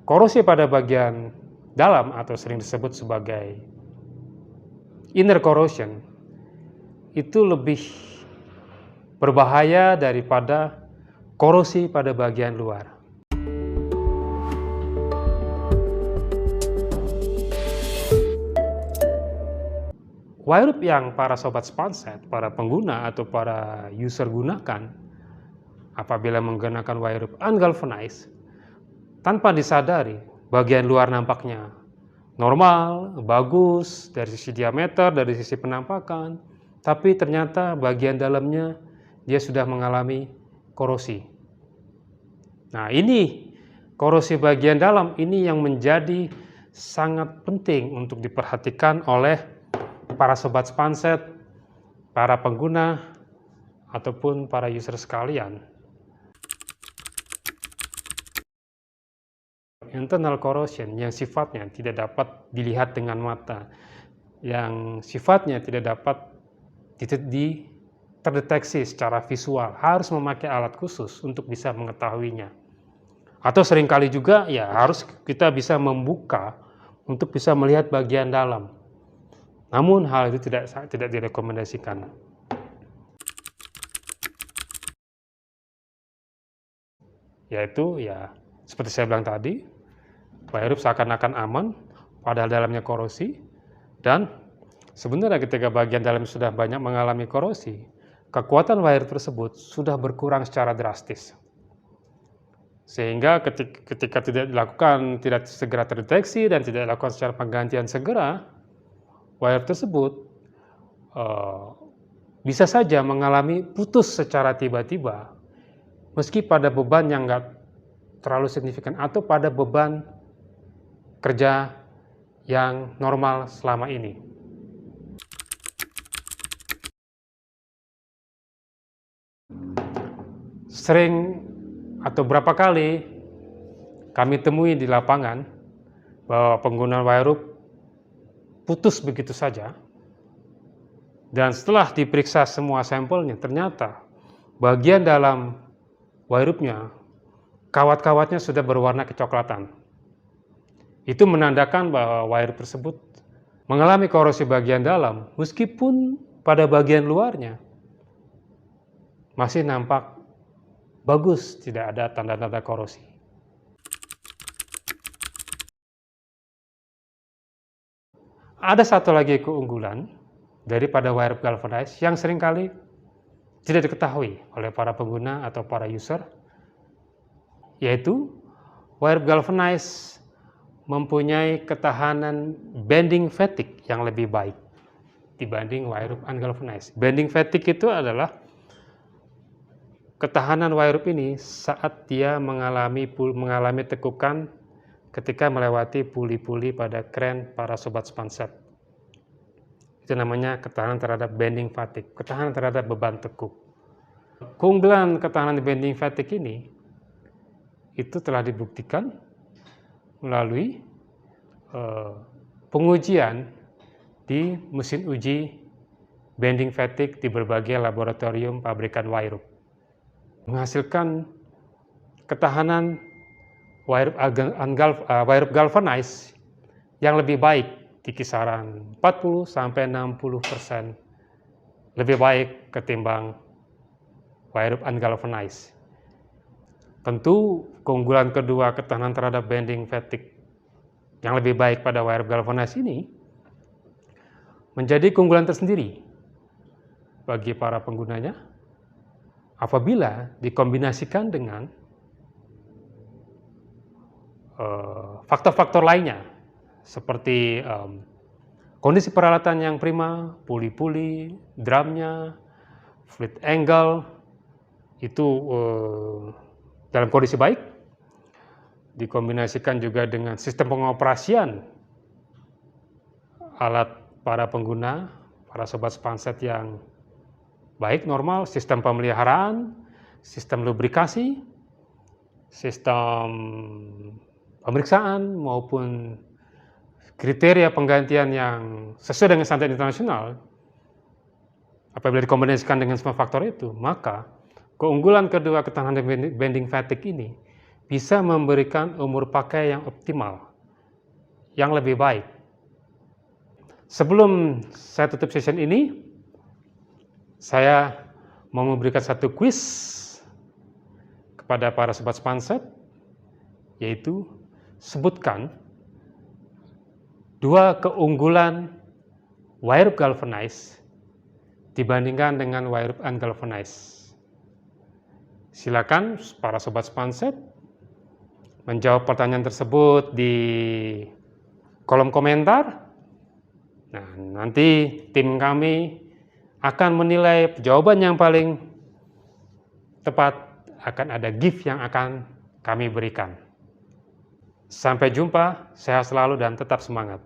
korosi pada bagian dalam atau sering disebut sebagai inner corrosion itu lebih berbahaya daripada korosi pada bagian luar. Wirup yang para sobat Spanset, para pengguna atau para user gunakan apabila menggunakan wirup ungalvanized, tanpa disadari bagian luar nampaknya normal, bagus dari sisi diameter, dari sisi penampakan, tapi ternyata bagian dalamnya dia sudah mengalami korosi. Nah, ini korosi bagian dalam ini yang menjadi sangat penting untuk diperhatikan oleh para sobat Spanset, para pengguna, ataupun para user sekalian. Internal corrosion yang sifatnya tidak dapat dilihat dengan mata, yang sifatnya tidak dapat terdeteksi secara visual, harus memakai alat khusus untuk bisa mengetahuinya. Atau seringkali juga ya harus kita bisa membuka untuk bisa melihat bagian dalam. Namun hal itu tidak direkomendasikan. Yaitu ya seperti saya bilang tadi, wirup seakan-akan aman, padahal dalamnya korosi, dan sebenarnya ketika bagian dalam sudah banyak mengalami korosi, kekuatan wirup tersebut sudah berkurang secara drastis. Sehingga ketika tidak dilakukan, tidak segera terdeteksi dan tidak dilakukan secara penggantian segera, wirup tersebut bisa saja mengalami putus secara tiba-tiba, meski pada beban yang nggak terlalu signifikan atau pada beban kerja yang normal selama ini. Sering atau berapa kali kami temui di lapangan bahwa penggunaan wirup putus begitu saja, dan setelah diperiksa semua sampelnya ternyata bagian dalam wirupnya, kawat-kawatnya sudah berwarna kecoklatan. Itu menandakan bahwa wirup tersebut mengalami korosi bagian dalam, meskipun pada bagian luarnya masih nampak bagus, tidak ada tanda-tanda korosi. Ada satu lagi keunggulan daripada wirup galvanized yang seringkali tidak diketahui oleh para pengguna atau para user, yaitu wirup galvanized mempunyai ketahanan bending fatigue yang lebih baik dibanding wirup ungalvanized. Bending fatigue itu adalah ketahanan wirup ini saat dia mengalami tekukan ketika melewati puli-puli pada kren para sobat Spanset. Itu namanya ketahanan terhadap bending fatigue, ketahanan terhadap beban tekuk. Keunggulan ketahanan bending fatigue ini itu telah dibuktikan melalui pengujian di mesin uji bending fatigue di berbagai laboratorium pabrikan wirup, menghasilkan ketahanan wirup galvanized yang lebih baik di kisaran 40–60% lebih baik ketimbang wirup ungalvanized. Tentu keunggulan kedua ketahanan terhadap bending fatigue yang lebih baik pada wirup galvanized ini menjadi keunggulan tersendiri bagi para penggunanya apabila dikombinasikan dengan faktor-faktor lainnya seperti kondisi peralatan yang prima, puli-puli, drumnya, fluid angle itu dalam kondisi baik, dikombinasikan juga dengan sistem pengoperasian alat para pengguna, para sobat Spanset yang baik, normal, sistem pemeliharaan, sistem lubrikasi, sistem pemeriksaan maupun kriteria penggantian yang sesuai dengan standar internasional. Apabila dikombinasikan dengan semua faktor itu, maka keunggulan kedua ketahanan bending fatigue ini bisa memberikan umur pakai yang optimal, yang lebih baik. Sebelum saya tutup session ini, saya mau memberikan satu quiz kepada para sobat Spanset, yaitu sebutkan 2 keunggulan wire rope galvanized dibandingkan dengan wire rope ungalvanized. Silakan para sobat Spanset menjawab pertanyaan tersebut di kolom komentar. Nah, nanti tim kami akan menilai jawaban yang paling tepat, akan ada gift yang akan kami berikan. Sampai jumpa, sehat selalu dan tetap semangat.